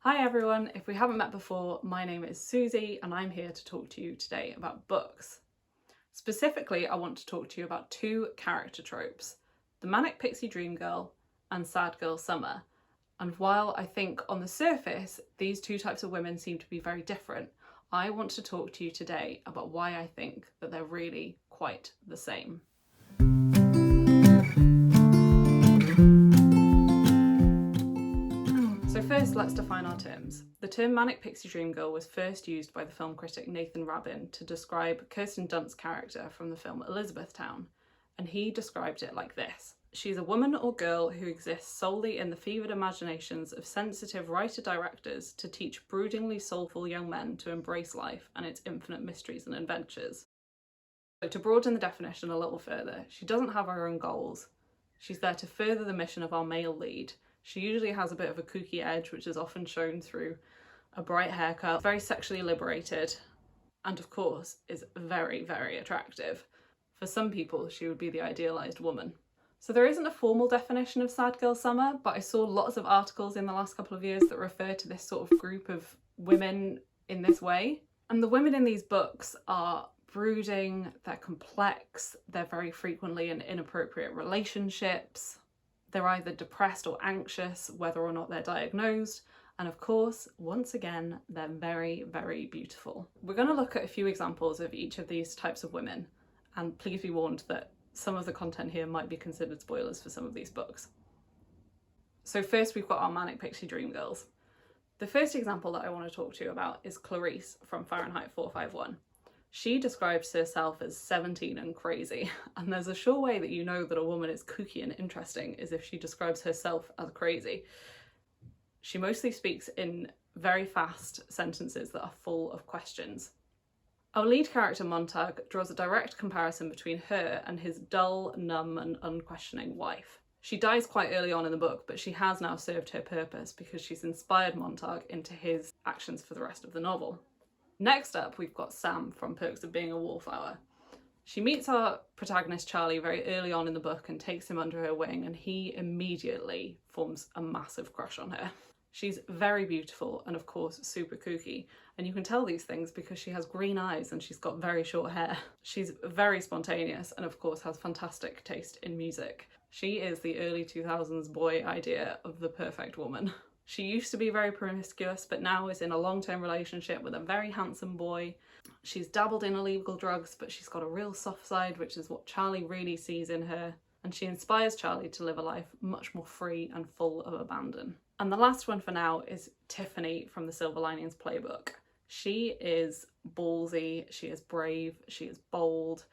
Hi everyone, if we haven't met before, my name is Susie and I'm here to talk to you today about books. Specifically, I want to talk to you about two character tropes, the Manic Pixie Dream Girl and Sad Girl Summer. And while I think on the surface, these two types of women seem to be very different, I want to talk to you today about why I think that they're really quite the same. So first, let's define our terms. The term Manic Pixie Dream Girl was first used by the film critic Nathan Rabin to describe Kirsten Dunst's character from the film Elizabethtown, and he described it like this. She's a woman or girl who exists solely in the fevered imaginations of sensitive writer-directors to teach broodingly soulful young men to embrace life and its infinite mysteries and adventures. So to broaden the definition a little further, she doesn't have her own goals. She's there to further the mission of our male lead. She usually has a bit of a kooky edge, which is often shown through a bright haircut, very sexually liberated, and of course is very, very attractive. For some people, she would be the idealised woman. So there isn't a formal definition of Sad Girl Summer, but I saw lots of articles in the last couple of years that refer to this sort of group of women in this way. And the women in these books are brooding, they're complex, they're very frequently in inappropriate relationships. They're either depressed or anxious, whether or not they're diagnosed. And of course, once again, they're very, very beautiful. We're going to look at a few examples of each of these types of women. And please be warned that some of the content here might be considered spoilers for some of these books. So first, we've got our Manic Pixie Dream Girls. The first example that I want to talk to you about is Clarice from Fahrenheit 451. She describes herself as 17 and crazy, and there's a sure way that you know that a woman is kooky and interesting is if she describes herself as crazy. She mostly speaks in very fast sentences that are full of questions. Our lead character Montag draws a direct comparison between her and his dull, numb and unquestioning wife. She dies quite early on in the book, but she has now served her purpose because she's inspired Montag into his actions for the rest of the novel. Next up, we've got Sam from Perks of Being a Wallflower. She meets our protagonist Charlie very early on in the book and takes him under her wing, and he immediately forms a massive crush on her. She's very beautiful and of course super kooky, and you can tell these things because she has green eyes and she's got very short hair. She's very spontaneous and of course has fantastic taste in music. She is the early 2000s boy idea of the perfect woman. She used to be very promiscuous, but now is in a long-term relationship with a very handsome boy. She's dabbled in illegal drugs, but she's got a real soft side, which is what Charlie really sees in her. And she inspires Charlie to live a life much more free and full of abandon. And the last one for now is Tiffany from the Silver Linings Playbook. She is ballsy, she is brave, she is bold,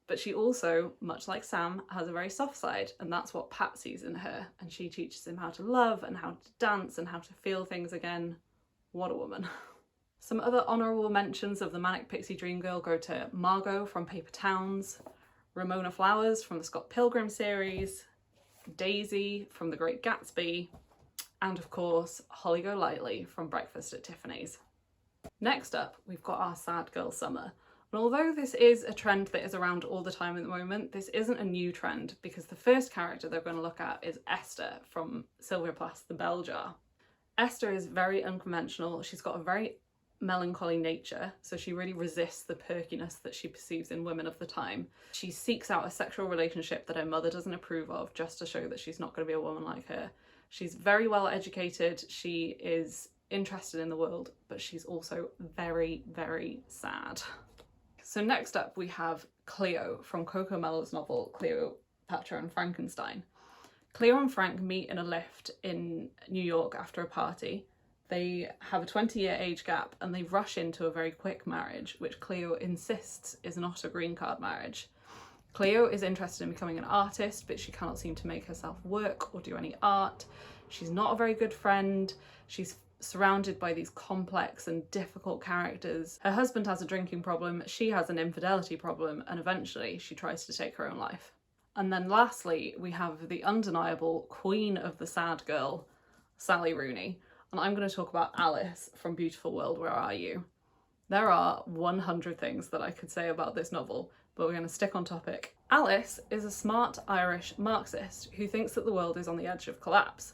but she also, much like Sam, has a very soft side, and that's what Pat sees in her. And she teaches him how to love and how to dance and how to feel things again. What a woman. Some other honourable mentions of the Manic Pixie Dream Girl go to Margot from Paper Towns, Ramona Flowers from the Scott Pilgrim series, Daisy from The Great Gatsby, and of course, Holly Golightly from Breakfast at Tiffany's. Next up, we've got our Sad Girl Summer. And although this is a trend that is around all the time at the moment, this isn't a new trend because the first character they're going to look at is Esther from Sylvia Plath's The Bell Jar. Esther is very unconventional. She's got a very melancholy nature, so she really resists the perkiness that she perceives in women of the time. She seeks out a sexual relationship that her mother doesn't approve of just to show that she's not going to be a woman like her. She's very well educated, she is interested in the world, but she's also very, very sad. So next up we have Cleo from Coco Mellow's novel Cleopatra and Frankenstein. Cleo and Frank meet in a lift in New York after a party. They have a 20-year age gap and they rush into a very quick marriage, which Cleo insists is not a green card marriage. Cleo is interested in becoming an artist, but she cannot seem to make herself work or do any art. She's not a very good friend. She's surrounded by these complex and difficult characters. Her husband has a drinking problem, she has an infidelity problem, and eventually she tries to take her own life. And then lastly, we have the undeniable queen of the sad girl, Sally Rooney. And I'm going to talk about Alice from Beautiful World, Where Are You? There are 100 things that I could say about this novel, but we're going to stick on topic. Alice is a smart Irish Marxist who thinks that the world is on the edge of collapse.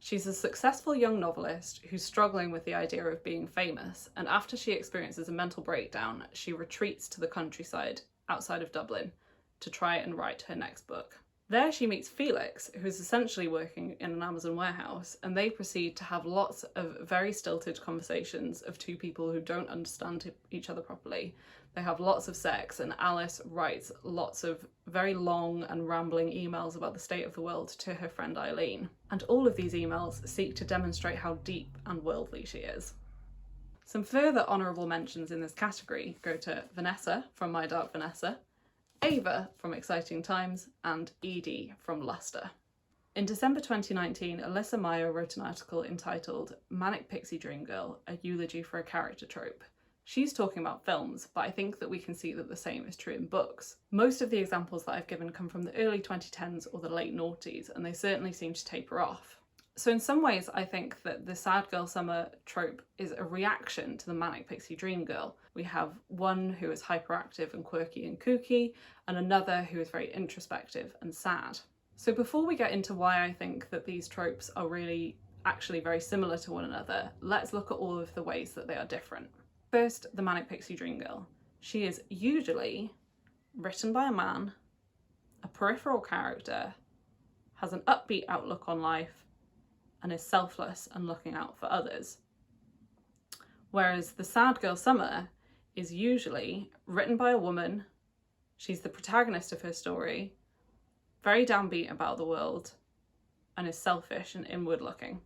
She's a successful young novelist who's struggling with the idea of being famous, and after she experiences a mental breakdown, she retreats to the countryside outside of Dublin to try and write her next book. There she meets Felix, who's essentially working in an Amazon warehouse, and they proceed to have lots of very stilted conversations of two people who don't understand each other properly. They have lots of sex, and Alice writes lots of very long and rambling emails about the state of the world to her friend Eileen. And all of these emails seek to demonstrate how deep and worldly she is. Some further honourable mentions in this category go to Vanessa from My Dark Vanessa, Ava from Exciting Times, and Edie from Luster. In December 2019, Alyssa Meyer wrote an article entitled Manic Pixie Dream Girl, a eulogy for a character trope. She's talking about films, but I think that we can see that the same is true in books. Most of the examples that I've given come from the early 2010s or the late noughties, and they certainly seem to taper off. So in some ways, I think that the sad girl summer trope is a reaction to the manic pixie dream girl. We have one who is hyperactive and quirky and kooky, and another who is very introspective and sad. So before we get into why I think that these tropes are really actually very similar to one another, let's look at all of the ways that they are different. First, the manic pixie dream girl. She is usually written by a man, a peripheral character, has an upbeat outlook on life, and is selfless and looking out for others. Whereas the sad girl summer is usually written by a woman, she's the protagonist of her story, very downbeat about the world, and is selfish and inward looking.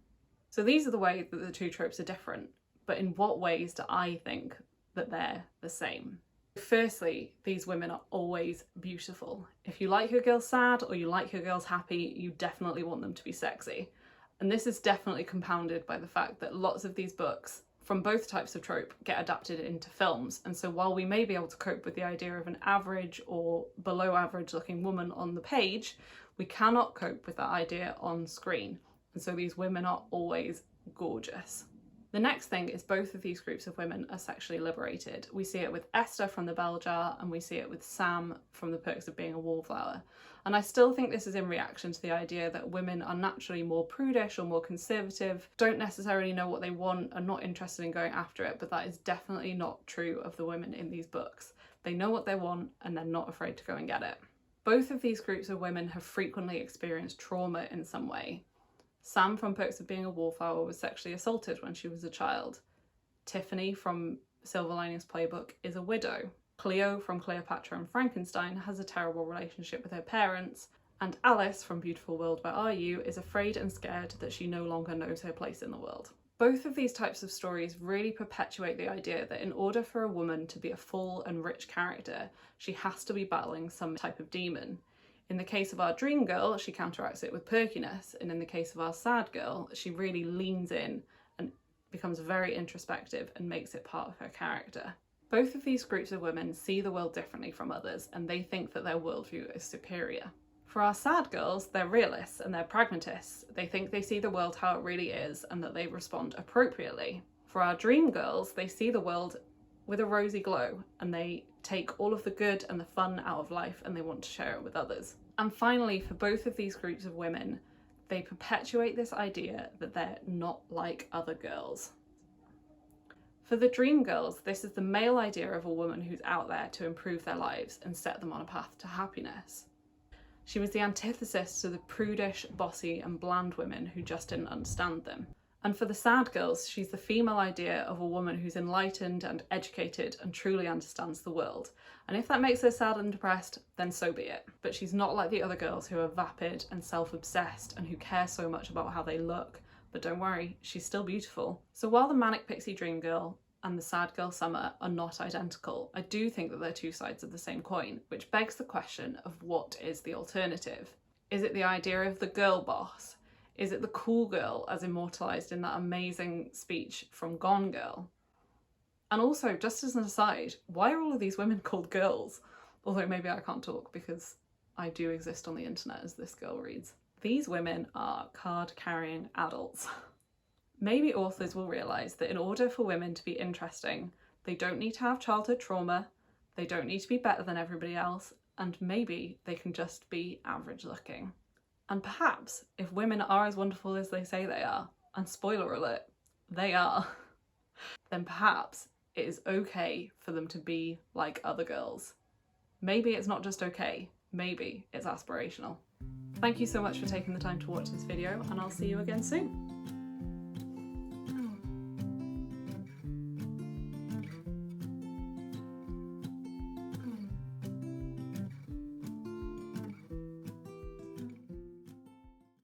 So these are the ways that the two tropes are different. But in what ways do I think that they're the same? Firstly, these women are always beautiful. If you like your girls sad or you like your girls happy, you definitely want them to be sexy. And this is definitely compounded by the fact that lots of these books from both types of trope get adapted into films. And so while we may be able to cope with the idea of an average or below average looking woman on the page, we cannot cope with that idea on screen. And so these women are always gorgeous. The next thing is both of these groups of women are sexually liberated. We see it with Esther from The Bell Jar, and we see it with Sam from The Perks of Being a Wallflower. And I still think this is in reaction to the idea that women are naturally more prudish or more conservative, don't necessarily know what they want, are not interested in going after it, but that is definitely not true of the women in these books. They know what they want and they're not afraid to go and get it. Both of these groups of women have frequently experienced trauma in some way. Sam from Perks of Being a Wallflower was sexually assaulted when she was a child. Tiffany from Silver Linings Playbook is a widow. Cleo from Cleopatra and Frankenstein has a terrible relationship with her parents. And Alice from Beautiful World Where Are You is afraid and scared that she no longer knows her place in the world. Both of these types of stories really perpetuate the idea that in order for a woman to be a full and rich character, she has to be battling some type of demon. In the case of our dream girl, she counteracts it with perkiness, and in the case of our sad girl, she really leans in and becomes very introspective and makes it part of her character. Both of these groups of women see the world differently from others, and they think that their worldview is superior. For our sad girls, they're realists and they're pragmatists. They think they see the world how it really is and that they respond appropriately. For our dream girls, they see the world with a rosy glow and they take all of the good and the fun out of life and they want to share it with others. And finally, for both of these groups of women, they perpetuate this idea that they're not like other girls. For the dream girls, this is the male idea of a woman who's out there to improve their lives and set them on a path to happiness. She was the antithesis to the prudish, bossy and bland women who just didn't understand them. And for the sad girls, she's the female idea of a woman who's enlightened and educated and truly understands the world. And if that makes her sad and depressed, then so be it. But she's not like the other girls who are vapid and self-obsessed and who care so much about how they look. But don't worry, she's still beautiful. So while the Manic Pixie Dream Girl and the Sad Girl Summer are not identical, I do think that they're two sides of the same coin, which begs the question of what is the alternative? Is it the idea of the girl boss? Is it the cool girl as immortalised in that amazing speech from Gone Girl? And also, just as an aside, why are all of these women called girls? Although maybe I can't talk because I do exist on the internet as this girl reads. These women are card-carrying adults. Maybe authors will realise that in order for women to be interesting, they don't need to have childhood trauma, they don't need to be better than everybody else, and maybe they can just be average looking. And perhaps if women are as wonderful as they say they are, and spoiler alert, they are, then perhaps it is okay for them to be like other girls. Maybe it's not just okay, maybe it's aspirational. Thank you so much for taking the time to watch this video, and I'll see you again soon.